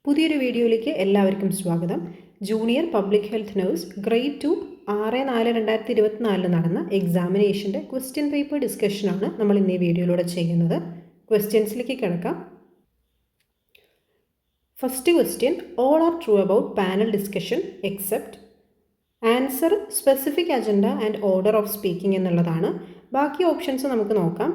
പുതിയൊരു വീഡിയോയിലേക്ക് എല്ലാവർക്കും സ്വാഗതം. Junior public health nurse grade 2 6/4/2024 നടന്ന എക്സാമിനേഷൻ്റെ ക്വസ്റ്റ്യൻ പേപ്പർ ഡിസ്കഷനാണ് നമ്മൾ ഇന്ന് ഈ വീഡിയോയിലൂടെ ചെയ്യുന്നത്. ക്വസ്റ്റ്യൻസിലേക്ക് കിടക്കാം. First question, all are true about panel discussion except. Answer specific agenda and order of speaking എന്നുള്ളതാണ്. ബാക്കി ഓപ്ഷൻസ് നമുക്ക് നോക്കാം.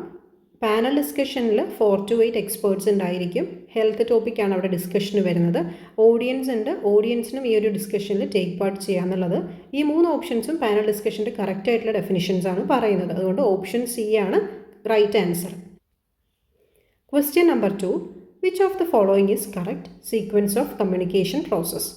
പാനൽ ഡിസ്കഷനിൽ 4 to 8 എക്സ്പേർട്സ് ഉണ്ടായിരിക്കും. ഹെൽത്ത് ടോപ്പിക്കാണ് അവിടെ ഡിസ്കഷന് വരുന്നത്. ഓഡിയൻസ് ഉണ്ട്, ഓഡിയൻസിനും ഈ ഒരു ഡിസ്കഷനിൽ ടേക്ക് പാർട്ട് ചെയ്യാന്നുള്ളത്. ഈ 3 ഓപ്ഷൻസും പാനൽ ഡിസ്കഷൻ്റെ കറക്റ്റ് ആയിട്ടുള്ള ഡെഫിനിഷൻസ് ആണ് പറയുന്നത്. അതുകൊണ്ട് ഓപ്ഷൻ സി ആണ് right answer. Question number 2, which of the following is correct sequence of communication process?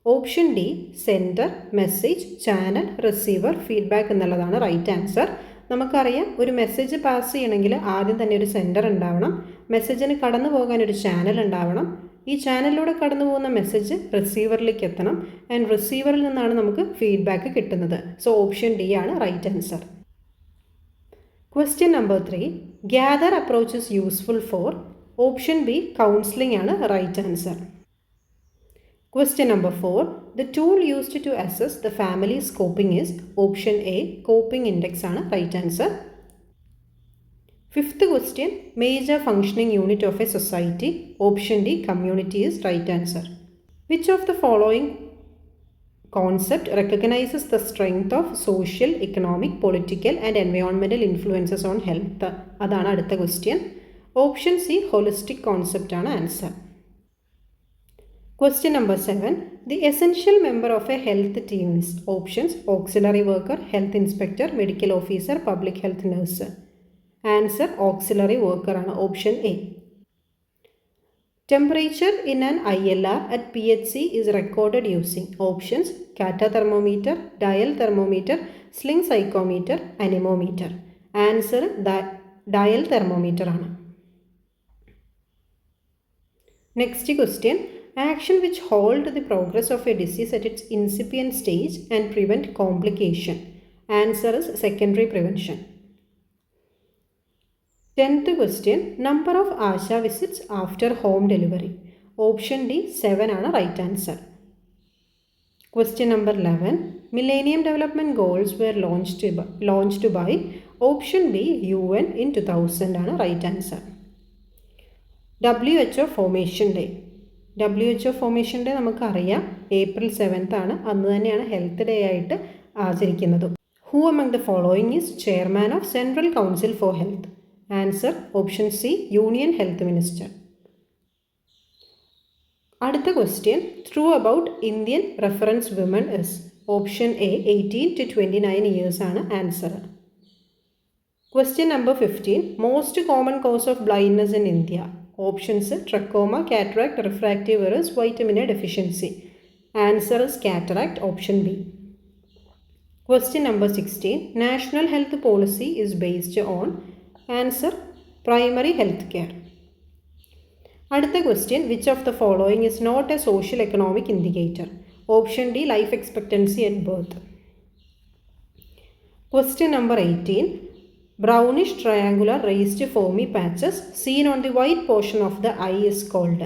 Option D sender, message, channel, receiver, feedback എന്നുള്ളതാണ് റൈറ്റ് ആൻസർ. നമുക്കറിയാം, ഒരു മെസ്സേജ് പാസ് ചെയ്യണമെങ്കിൽ ആദ്യം തന്നെ ഒരു സെൻഡർ ഉണ്ടാവണം, മെസ്സേജിന് കടന്നു പോകാൻ ഒരു ചാനൽ ഉണ്ടാവണം, ഈ ചാനലിലൂടെ കടന്നു പോകുന്ന മെസ്സേജ് റിസീവറിലേക്ക് എത്തണം, ആൻഡ് റിസീവറിൽ നിന്നാണ് നമുക്ക് ഫീഡ്ബാക്ക് കിട്ടുന്നത്. സോ ഓപ്ഷൻ ഡി ആണ് right answer. Question number 3, gather approach is useful for. Option B counselling ആണ് right answer. Question number 4, the tool used to assess the family's coping is. Option A, coping index ആണ് right answer. Fifth question, major functioning unit of a society. Option D, community is right answer. Which of the following concept recognizes the strength of social, economic, political and environmental influences on health? അതാണ് അടുത്ത question. Option C, holistic concept ആണ് answer. Question number 7, the essential member of a health team is. Options, auxiliary worker, health inspector, medical officer, public health nurse. Answer, auxiliary worker ആണ് option A. Temperature in an ILR at PHC is recorded using. Options, Cata thermometer, dial thermometer, sling psychometer, anemometer. Answer, dial thermometer ആണ്. Next question, action which halt the progress of a disease at its incipient stage and prevent complication. Answer is secondary prevention. 10th question, number of ASHA visits after home delivery. Option D 7 ആണ് right answer. Question number 11, Millennium Development Goals were launched by. Option B UN in 2000 ആണ് right answer. WHO Formation Day. WHO formation day നമുക്കറിയാം April 7th ആണ്. അന്ന് തന്നെയാണ് health day ആയിട്ട് ആചരിക്കുന്നത്. Who among the following is chairman of central council for health? Answer option C, union health minister. അടുത്ത question, true about Indian reference women is. Option A 18 to 29 years ആണ് answer. Question number 15, most common cause of blindness in India. Options, trachoma, cataract, refractive errors, vitamin A deficiency. Answer is cataract, option B. Question number 16, national health policy is based on. Answer, primary health care. അടുത്ത question, which of the following is not a social economic indicator? Option D, life expectancy at birth. Question number 18, brownish triangular raised foamy patches seen on the white portion of the eye is called.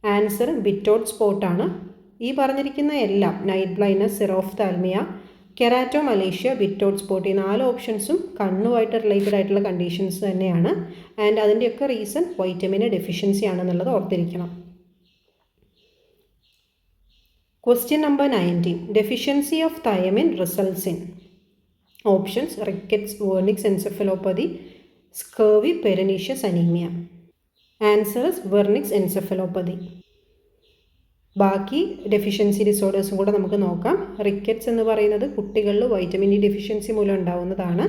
Answer, Bitot spot ആണ്. ഈ പറഞ്ഞിരിക്കുന്ന എല്ലാം night blindness, xerophthalmia, keratomalacia, bitot spot, ഈ 4 ഓപ്ഷൻസും കണ്ണുമായിട്ട് related ആയിട്ടുള്ള conditions തന്നെയാണ്. And അതിൻ്റെയൊക്കെ റീസൺ വൈറ്റമിൻ എ ഡെഫിഷ്യൻസി ആണെന്നുള്ളത് ഓർത്തിരിക്കണം. Question number 19, deficiency of thiamine results in. Options, rickets, Wernicke's encephalopathy, scurvy, pernicious anemia. Answer is Wernicke's encephalopathy. ബാക്കി deficiency ഡിസോർഡേഴ്സും കൂടെ നമുക്ക് നോക്കാം. റിക്കറ്റ്സ് എന്ന് പറയുന്നത് കുട്ടികളിൽ വൈറ്റമിൻ ഡി ഡെഫിഷ്യൻസി മൂലം ഉണ്ടാവുന്നതാണ്.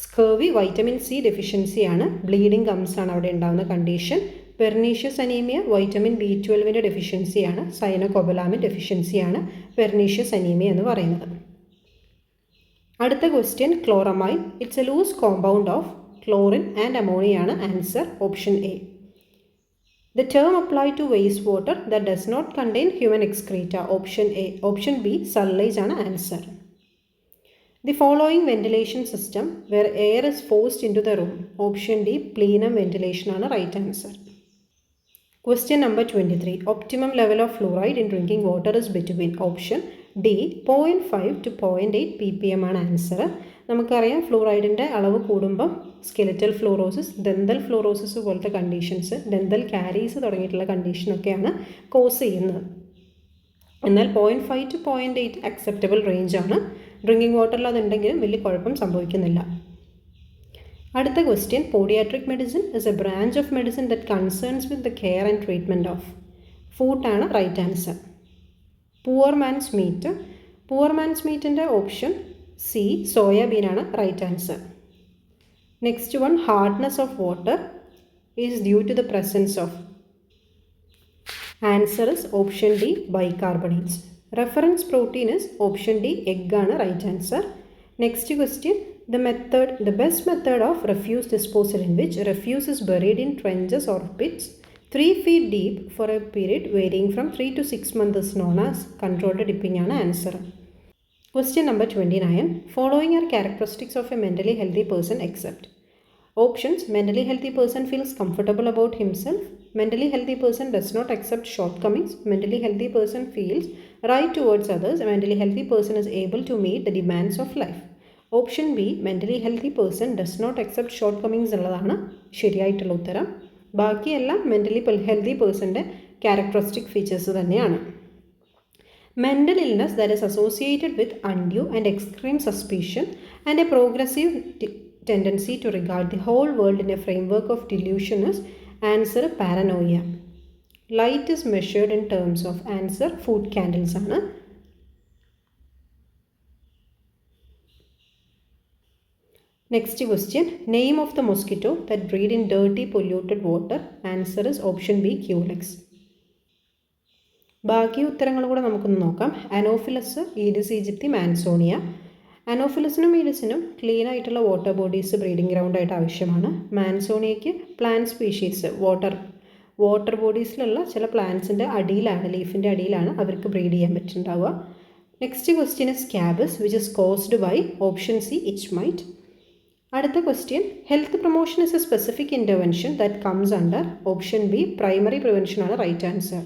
സ്കർവി വൈറ്റമിൻ സി ഡെഫിഷ്യൻസിയാണ്, ബ്ലീഡിംഗ് ഗംസ് ആണ് അവിടെ ഉണ്ടാകുന്ന condition. Pernicious anaemia vitamin B12 ഡെഫിഷ്യൻസിയാണ്, സൈനോകൊബലാമിൻ ഡെഫിഷ്യൻസിയാണ് പെർനീഷ്യസ് അനീമിയ എന്ന് പറയുന്നത്. അടുത്ത question, chloramine, it's a loose compound of chlorine and ammonia ആണ് answer, option A. The term apply to waste water that does not contain human excreta. Option A. Option B sunlight ആണ് answer. The following ventilation system where air is forced into the room. Option D plenum ventilation ആണ് right answer. Question number 23. Optimum level of fluoride in drinking water is between option D 0.5 to 0.8 ppm ആണ് answer. നമുക്കറിയാം ഫ്ലൂറൈഡിൻ്റെ അളവ് കൂടുമ്പം skeletal fluorosis, dental fluorosis പോലത്തെ conditions, dental കാരീസ് തുടങ്ങിയിട്ടുള്ള കണ്ടീഷനൊക്കെയാണ് cos ചെയ്യുന്നത്. എന്നാൽ 0.5 to 0.8 acceptable റേഞ്ചാണ്. Drinking വാട്ടറിൽ അതുണ്ടെങ്കിലും വലിയ കുഴപ്പം സംഭവിക്കുന്നില്ല. അടുത്ത question, podiatric medicine is a branch of medicine that concerns with the care and treatment of food ആണ് right answer. Poor man's meat. Poor man's മീറ്റിൻ്റെ ഓപ്ഷൻ സി സോയാബീൻ ആണ് right answer. Next one, hardness of water is due to the presence of answer is option D bicarbonates. Reference protein is option D egg ആണ് right answer. Next question, the best method of refuse disposal in which refuse is buried in trenches or pits 3 feet deep for a period varying from 3 to 6 months is known as controlled dipping ആണ് answer. Question number 29. Following are characteristics of a mentally healthy person except. Options: mentally healthy person feels comfortable about himself, mentally healthy person does not accept shortcomings, mentally healthy person feels right towards others, a mentally healthy person is able to meet the demands of life. Option B mentally healthy person does not accept shortcomings ഉള്ളതാണ് ശരിയായിട്ടുള്ള ഉത്തരം. ബാക്കിയെല്ലാം mentally healthy പേഴ്സൻ്റെ characteristic features തന്നെയാണ്. Mental illness that is associated with undue and extreme suspicion and a progressive tendency to regard the whole world in a framework of delusion is answer paranoia. Light is measured in terms of answer foot candles ആണ്. Next question, name of the mosquito that breed in dirty polluted water. Answer is option B Culex. ബാക്കി ഉത്തരങ്ങൾ കൂടെ നമുക്കൊന്ന് നോക്കാം. Anopheles, Aedes aegypti, Mansonia. അനോഫിലസിനും ഈഡിസിനും clean ആയിട്ടുള്ള water bodies breeding ground ആയിട്ട് ആവശ്യമാണ്. മാൻസോണിയയ്ക്ക് പ്ലാന്റ് സ്പീഷീസ് വാട്ടർ ബോഡീസിലുള്ള ചില പ്ലാന്റ്സിൻ്റെ അടിയിലാണ്, ലീഫിൻ്റെ അടിയിലാണ് അവർക്ക് ബ്രീഡ് ചെയ്യാൻ പറ്റുന്നുണ്ടാവുക. Next question is scabies which is caused by option C itch mite. അടുത്ത question, health promotion is a specific intervention that comes under option B primary prevention ആണ് right answer.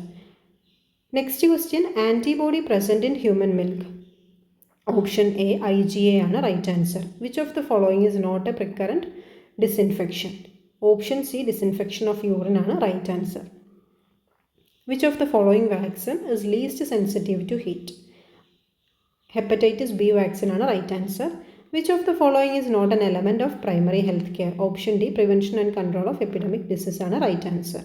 Next question, antibody present in human milk. Option A IgA ആണ് right answer. Which of the following is not a precurrent disinfection. Option C disinfection of urine ആണ് right answer. Which of the following vaccine is least sensitive to heat. Hepatitis B vaccine ആണ് right answer. Which of the following is not an element of primary health care? Option D prevention and control of epidemic disease ആണ് right answer.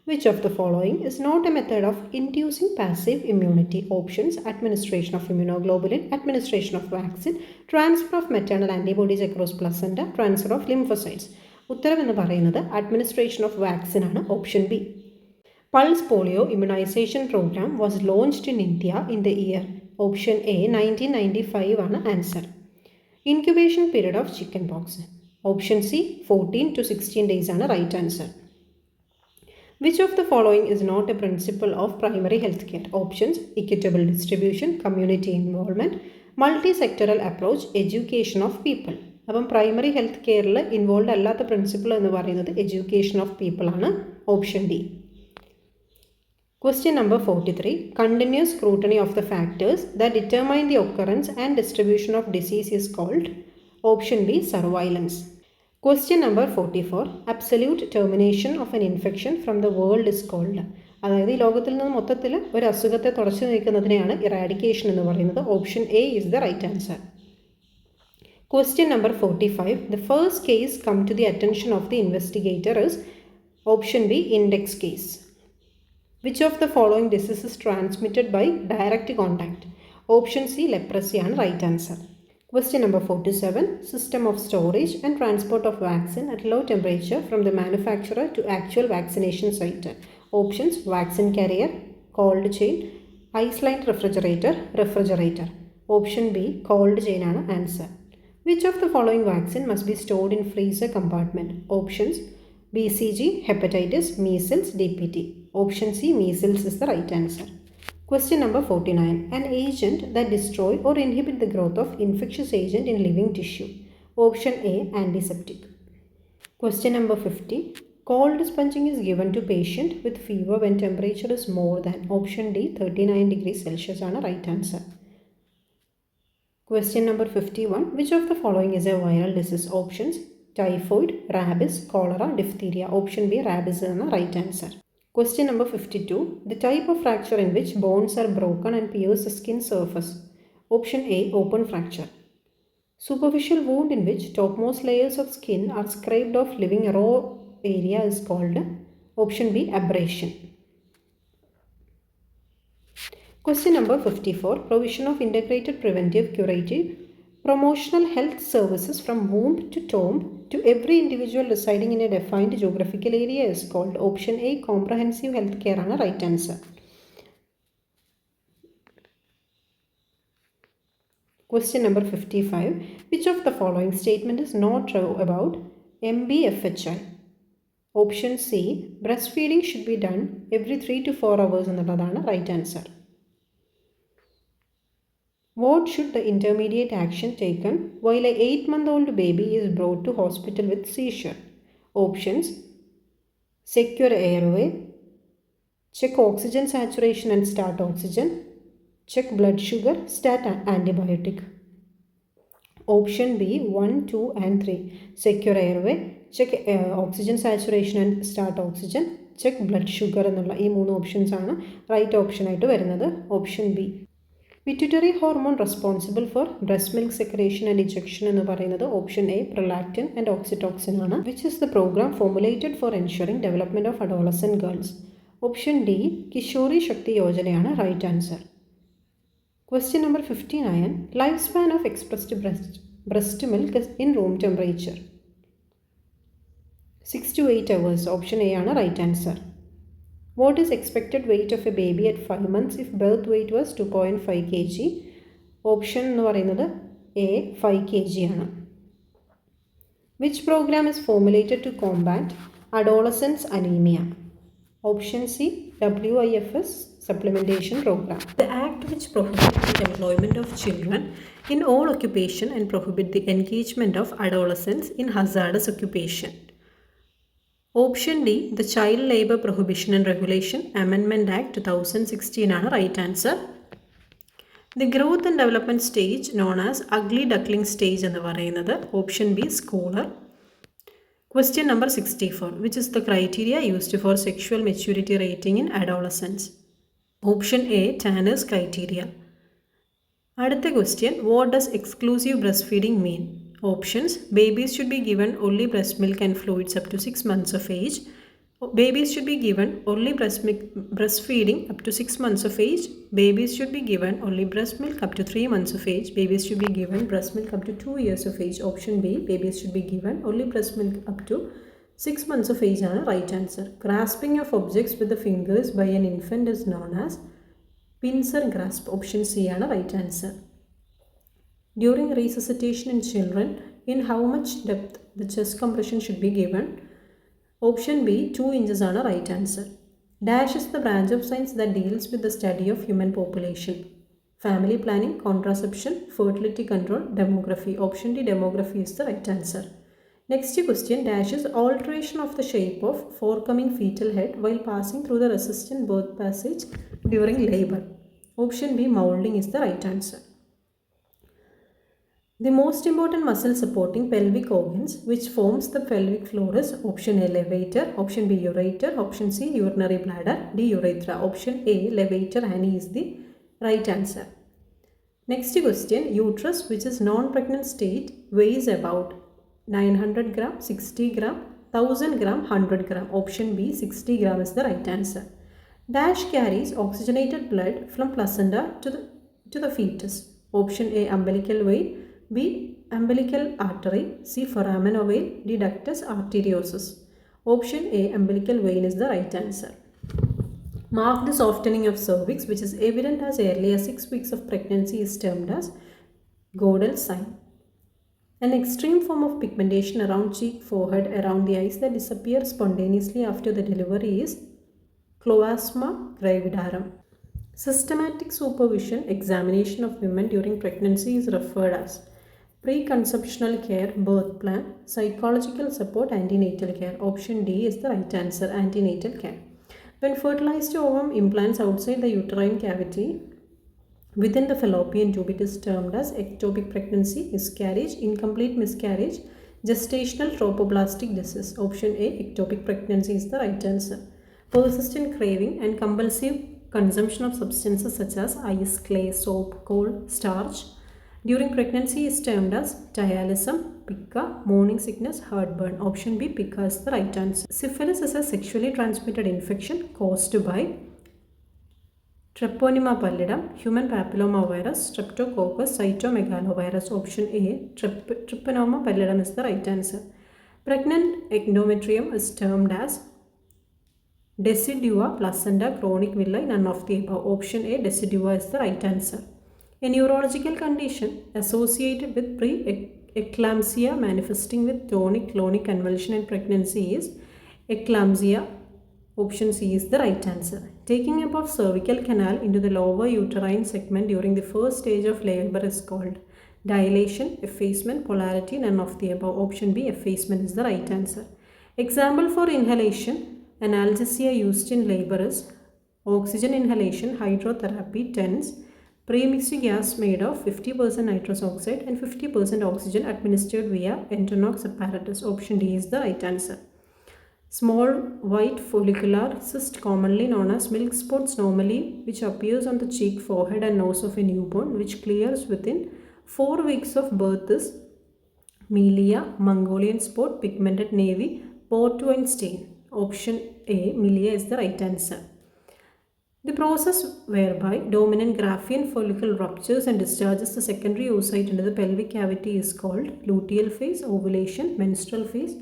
Which of the following is not a method of inducing passive immunity? Options: administration of immunoglobulin, administration of vaccine, transfer of maternal antibodies across placenta, transfer of lymphocytes. ഉത്തരം എന്ന് പറയുന്നത് administration of vaccine ആണ് option B. Pulse polio immunization program was launched in India in the year. Option A 1995 ആണ് answer. Incubation period of chicken pox. Option C 14 to 16 days ആണ് right answer. Which of the following is not a principle of primary health care. Options: equitable distribution, community involvement, multi sectoral approach, education of people. അപ്പം primary health കെയറിൽ involve അല്ലാത്ത principle എന്ന് പറയുന്നത് education of people ആണ് option D. Question number 43. Continuous scrutiny of the factors that determine the occurrence and distribution of disease is called. Option B surveillance. Question number 44. Absolute termination of an infection from the world is called. അതായത് ഈ ലോകത്തിൽ നിന്ന് മൊത്തത്തിൽ ഒരു അസുഖത്തെ തുടച്ചു നീക്കുന്നതിനെയാണ് eradication എന്ന് പറയുന്നത്. Option A is the right answer. Question number 45. The first case come to the attention of the investigator is option B index case. Which of the following disease is transmitted by direct contact? Option C leprosy ആണ് right answer. Question number 47. System of storage and transport of vaccine at low temperature from the manufacturer to actual vaccination site. Options: vaccine carrier, cold chain, ice-lined refrigerator. Option B cold chain ആണ് answer. Which of the following vaccine must be stored in freezer compartment? Options: BCG, hepatitis, measles, DPT. Option C measles is the right answer. Question number 49. An agent that destroy or inhibit the growth of infectious agent in living tissue. Option A antiseptic. Question number 50. Cold sponging is given to patient with fever when temperature is more than option D 39 degrees Celsius ആണ് right answer. Question number 51. Which of the following is a viral disease? Options typhoid, rabies, cholera, diphtheria. Option B rabies is the right answer. Question number 52. The type of fracture in which bones are broken and pierce the skin surface. Option A open fracture. Superficial wound in which topmost layers of skin are scraped off leaving a raw area is called. Option B abrasion. Question number 54. Provision of integrated preventive, curative, promotional health services from womb to tomb to every individual residing in a defined geographical area is called. Option A comprehensive health care ആണ് right answer. Question number 55. Which of the following statement is not true about MBFHI? Option C breastfeeding should be done every 3 to 4 hours എന്നുള്ളതാണ് right answer. What should the intermediate action taken while a 8-month-old baby is brought to hospital with seizure? Options secure airway, check oxygen saturation and start oxygen, check blood sugar, start antibiotic. Option B 1, 2 and 3. Secure airway, check oxygen saturation and start oxygen, check blood sugar എന്നുള്ള ഈ 3 options ആണ് right option ആയിട്ട് വരുന്നത്. Option B. Pituitary hormone responsible for breast milk secretion and ejection എന്ന് പറയുന്നത് option A prolactin and oxytocin ആണ്. Which is the program formulated for ensuring development of adolescent girls? Option D Kishori Shakti യോജനയാണ് right answer. Question number 59. Lifespan of expressed breast milk is in room temperature. 6 to 8 hours. Option A ആണ് right answer. What is expected weight of a baby at 5 months if birth weight was 2.5 kg? Option എന്ന് പറയുന്നത് A 5 kg ആണ്. Which program is formulated to combat adolescents anemia? Option C WIFS supplementation program. The act which prohibits the employment of children in all occupation and prohibit the engagement of adolescents in hazardous occupation. Option D the Child Labour Prohibition and Regulation Amendment Act 2016 ആണ് right answer. The growth and development stage known as ugly duckling stage എന്ന് പറയുന്നത് option B schooler. Question number 64. Which is the criteria used for sexual maturity rating in adolescents? Option A Tanner's criteria. അടുത്ത question. What does exclusive breastfeeding mean? Options babies should be given only breast milk and fluids up to 6 months of age. Babies should be given only breastfeeding up to 6 months of age. Babies should be given only breast milk up to 3 months of age. Babies should be given breast milk up to 2 years of age. Option B babies should be given only breast milk up to 6 months of age ആണ് right answer. Grasping of objects with the fingers by an infant is known as pincer grasp. Option C ആണ് right answer. During resuscitation in children, in how much depth the chest compression should be given? Option B 2 inches ആണ് right answer. Dash is the branch of science that deals with the study of human population. Family planning, contraception, fertility control, demography. Option D demography is the right answer. Next question. Dash is alteration of the shape of forecoming fetal head while passing through the resistant birth passage during labor. Option B molding is the right answer. The most important muscle supporting pelvic organs which forms the pelvic floor is option A levator, option B ureter, option C urinary bladder, D urethra. Option A levator and is the right answer. Next question. Uterus which is non-pregnant state weighs about 900 gram, 60 gram, 1000 gram, 100 gram. Option B 60 gram is the right answer. Dash carries oxygenated blood from placenta to the fetus. Option A umbilical vein, B umbilical artery, C foramen ovale, D ductus arteriosus. Option A umbilical vein is the right answer. Marked softening of cervix which is evident as early as 6 weeks of pregnancy is termed as Godel sign. An extreme form of pigmentation around cheek, forehead, around the eyes that disappears spontaneously after the delivery is Cloasma gravidarum. Systematic supervision examination of women during pregnancy is referred as Preconceptional care, birth plan, psychological support, antenatal care. Option D is the right answer, antenatal care. When fertilized ovum implants outside the uterine cavity within the fallopian tube, it is termed as ectopic pregnancy, miscarriage, incomplete miscarriage, gestational trophoblastic disease. Option A, ectopic pregnancy is the right answer. Persistent craving and compulsive consumption of substances such as ice, clay, soap, coal, starch during pregnancy is termed as dialysm, pica, morning sickness, heartburn. Option B, pica is the right answer. Syphilis is a sexually transmitted infection caused by Treponema pallidum, human papilloma virus, Streptococcus, cytomegalovirus. Option A, Treponema pallidum is the right answer. Pregnant endometrium is termed as decidua, placenta, chronic villi, none of the above. Option A, decidua is the right answer. A neurological condition associated with preeclampsia manifesting with tonic-clonic convulsion in pregnancy is eclampsia. Option C is the right answer. Taking above cervical canal into the lower uterine segment during the first stage of labor is called dilation, effacement, polarity, none of the above. Option B, effacement is the right answer. Example for inhalation, analgesia used in labor is oxygen inhalation, hydrotherapy, TENS, premixed gas made of 50% nitrous oxide and 50% oxygen administered via Entonox apparatus. Option D is the right answer. Small white follicular cyst, commonly known as milk spots, normally which appears on the cheek, forehead and nose of a newborn, which clears within 4 weeks of birth is Melia, Mongolian spot, pigmented navy, portwine stain. Option A, Melia is the right answer. The process whereby dominant Graafian follicle ruptures and discharges the secondary oocyte into the pelvic cavity is called luteal phase, ovulation, menstrual phase,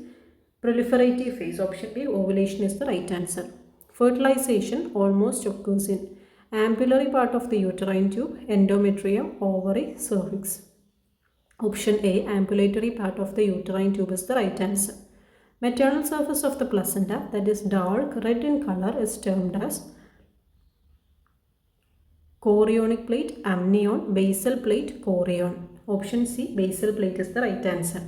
proliferative phase. Option B, ovulation is the right answer. Fertilization almost occurs in ampullary part of the uterine tube, endometrium, ovary, cervix. Option A, ambulatory part of the uterine tube is the right answer. Maternal surface of the placenta, that is dark red in color, is termed as chorionic plate, amnion, basal plate, chorion. Option C, basal plate is the right answer.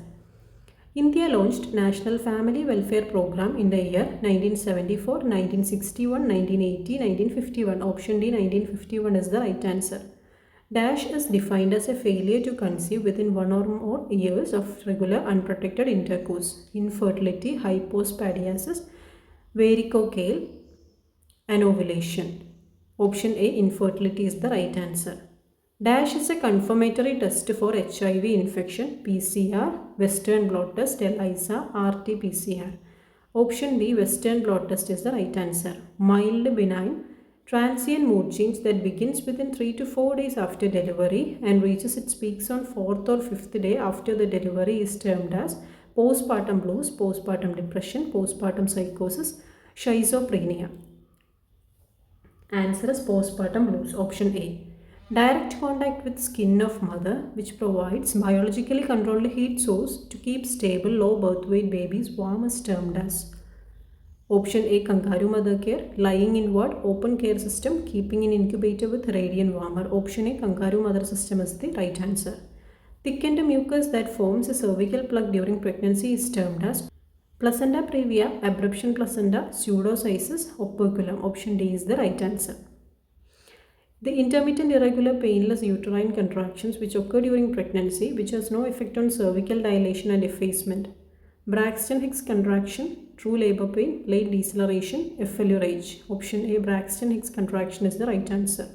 India launched National Family Welfare Program in the year 1974, 1961, 1980, 1951. Option D, 1951 is the right answer. Dash is defined as a failure to conceive within 1 or more years of regular unprotected intercourse. Infertility, hypospadiasis, varicocele, anovulation. Option A, infertility is the right answer. Dash is a confirmatory test for HIV infection, PCR, Western blot test, ELISA, RT-PCR. Option B, Western blot test is the right answer. Mild benign, transient mood change that begins within 3 to 4 days after delivery and reaches its peaks on 4th or 5th day after the delivery is termed as postpartum blues, postpartum depression, postpartum psychosis, schizophrenia. Answer is postpartum blues. Option A. Direct contact with skin of mother, which provides biologically controlled heat source to keep stable low birth weight babies warm, is termed as. Option A, kangaroo mother care, lying in ward, open care system, keeping in incubator with radiant warmer. Option A, kangaroo mother system is the right answer. Thickened mucus that forms a cervical plug during pregnancy is termed as placenta previa, abruption placenta, pseudocysis, operculum. Option D is the right answer. The intermittent irregular painless uterine contractions which occur during pregnancy, which has no effect on cervical dilation and effacement. Braxton Hicks contraction, true labor pain, late deceleration, effleurage. Option A, Braxton Hicks contraction is the right answer.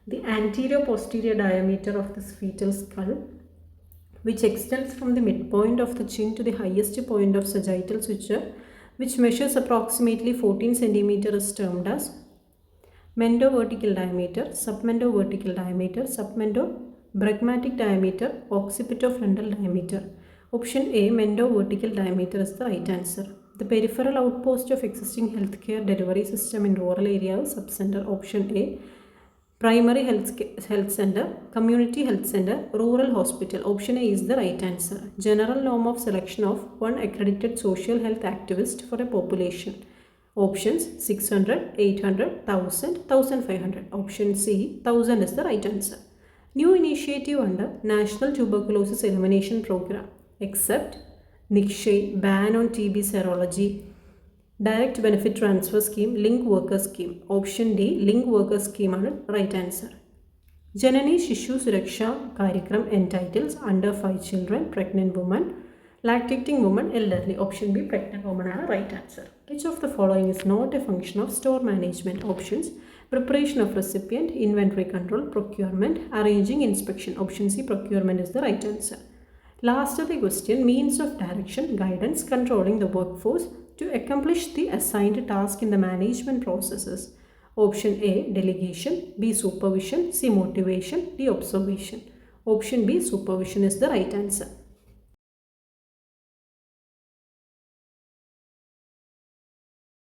The anterior posterior diameter of the fetal skull, which extends from the midpoint of the chin to the highest point of sagittal suture, which measures approximately 14 cm, is termed as mendovertical diameter, submendovertical diameter, submendobregmatic diameter, occipitofrontal diameter. Option A, mendovertical diameter is the right answer. The peripheral outpost of existing healthcare delivery system in rural areas, subcenter. Option A, primary health center, community health center, rural hospital. Option A is the right answer. General norm of selection of one accredited social health activist for a population. Options 600, 800, 1000, 1500. Option C, 1000 is the right answer. New initiative under National Tuberculosis Elimination Program. Except Nikshay, ban on TB serology, direct benefit transfer scheme, link worker scheme. Option D, link worker scheme ആണ് right answer. Janani Shishu Suraksha Karikram entitles under 5 children, pregnant woman, lactating woman, elderly. Option B, pregnant woman ആണ് right answer. Which of the following is not a function of store management? Options: preparation of recipient, inventory control, procurement, arranging inspection. Option C, procurement is the right answer. Last of the question, means of direction, guidance, controlling the workforce to accomplish the assigned task in the management processes. Option A, delegation, B, supervision, C, motivation, D, observation. Option B, supervision is the right answer.